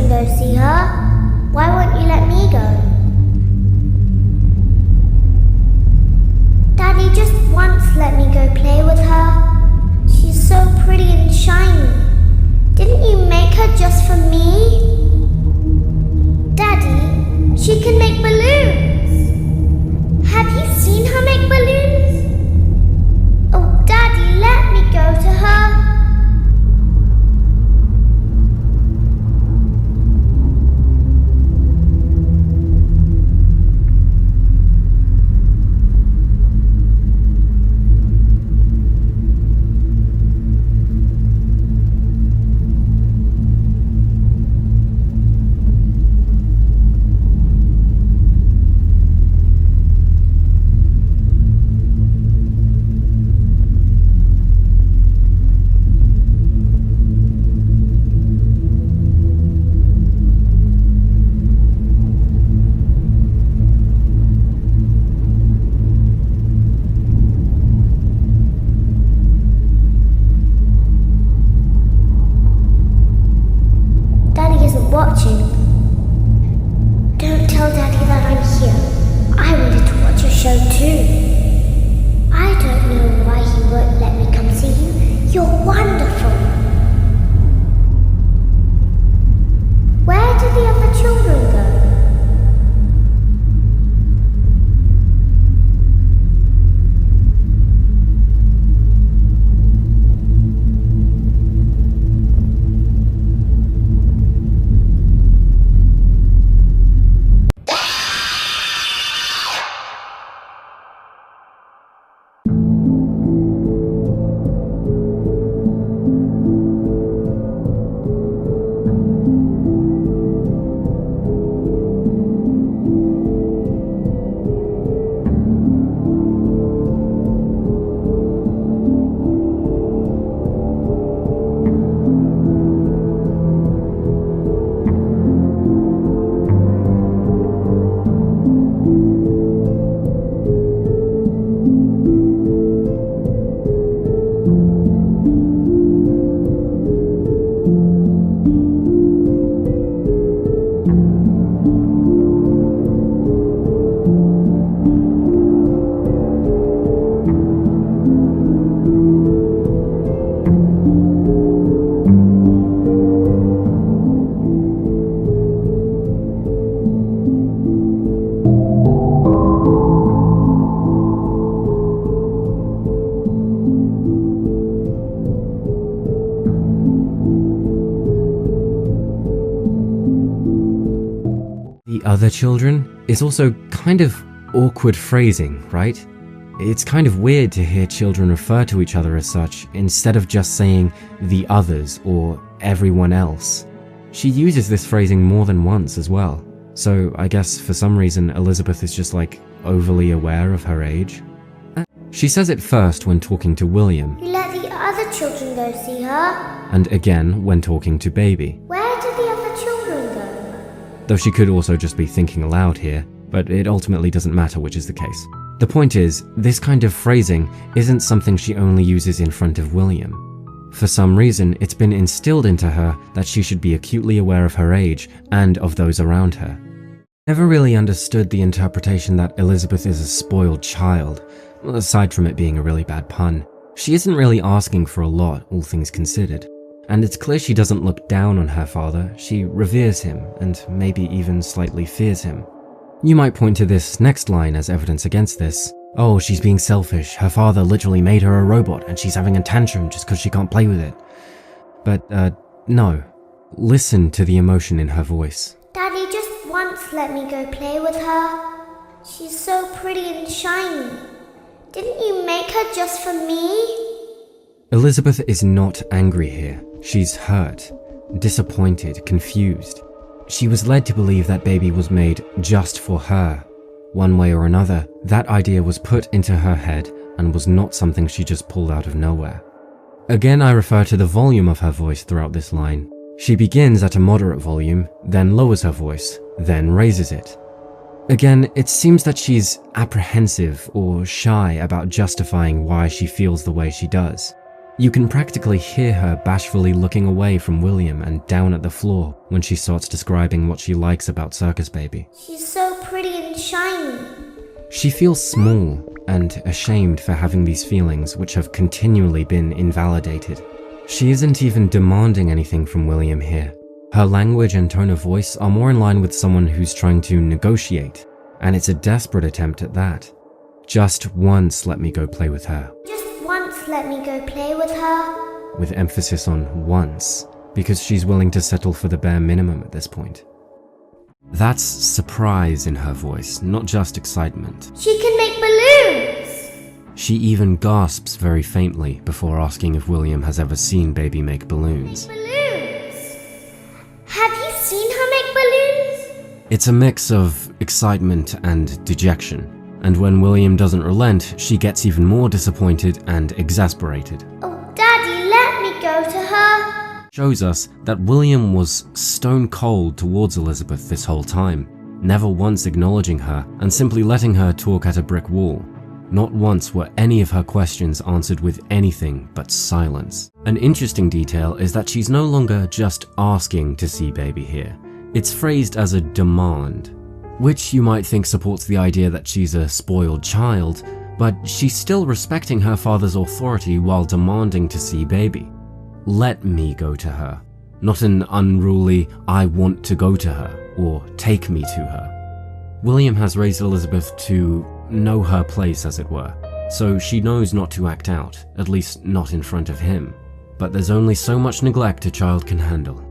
children go see her. Why won't you let me go? Daddy, just once let me go play with her. She's so pretty and shiny. Didn't you make her just for me? Daddy, she can make balloons. Have you seen her make balloons? Oh, Daddy, let me go to her. Watching. Don't tell Daddy that I'm here. I wanted to watch your show too. I don't know why he won't let me come see you. You're wonderful. Where do the other children go? Other children is also kind of awkward phrasing, right? It's kind of weird to hear children refer to each other as such instead of just saying the others or everyone else. She uses this phrasing more than once as well. So I guess for some reason Elizabeth is just like overly aware of her age. She says it first when talking to William. You let the other children go see her? And again when talking to Baby. Where do the other children go? Though she could also just be thinking aloud here, but it ultimately doesn't matter which is the case. The point is, this kind of phrasing isn't something she only uses in front of William. For some reason, it's been instilled into her that she should be acutely aware of her age and of those around her. Never really understood the interpretation that Elizabeth is a spoiled child, aside from it being a really bad pun. She isn't really asking for a lot, all things considered. And it's clear she doesn't look down on her father, she reveres him, and maybe even slightly fears him. You might point to this next line as evidence against this. Oh, she's being selfish, her father literally made her a robot and she's having a tantrum just because she can't play with it. But, no. Listen to the emotion in her voice. Daddy, just once let me go play with her. She's so pretty and shiny. Didn't you make her just for me? Elizabeth is not angry here. She's hurt, disappointed, confused. She was led to believe that Baby was made just for her. One way or another, that idea was put into her head and was not something she just pulled out of nowhere. Again, I refer to the volume of her voice throughout this line. She begins at a moderate volume, then lowers her voice, then raises it. Again, it seems that she's apprehensive or shy about justifying why she feels the way she does. You can practically hear her bashfully looking away from William and down at the floor when she starts describing what she likes about Circus Baby. She's so pretty and shiny. She feels small and ashamed for having these feelings which have continually been invalidated. She isn't even demanding anything from William here. Her language and tone of voice are more in line with someone who's trying to negotiate, and it's a desperate attempt at that. Just once let me go play with her. Just once let me go play with her. With emphasis on once, because she's willing to settle for the bare minimum at this point. That's surprise in her voice, not just excitement. She can make balloons! She even gasps very faintly before asking if William has ever seen Baby make balloons. Balloons! Have you seen her make balloons? It's a mix of excitement and dejection, and when William doesn't relent, she gets even more disappointed and exasperated. Oh, Daddy, let me go to her! Shows us that William was stone cold towards Elizabeth this whole time, never once acknowledging her and simply letting her talk at a brick wall. Not once were any of her questions answered with anything but silence. An interesting detail is that she's no longer just asking to see Baby here. It's phrased as a demand, which you might think supports the idea that she's a spoiled child, but she's still respecting her father's authority while demanding to see Baby. Let me go to her, not an unruly, I want to go to her, or take me to her. William has raised Elizabeth to know her place, as it were, so she knows not to act out, at least not in front of him. But there's only so much neglect a child can handle.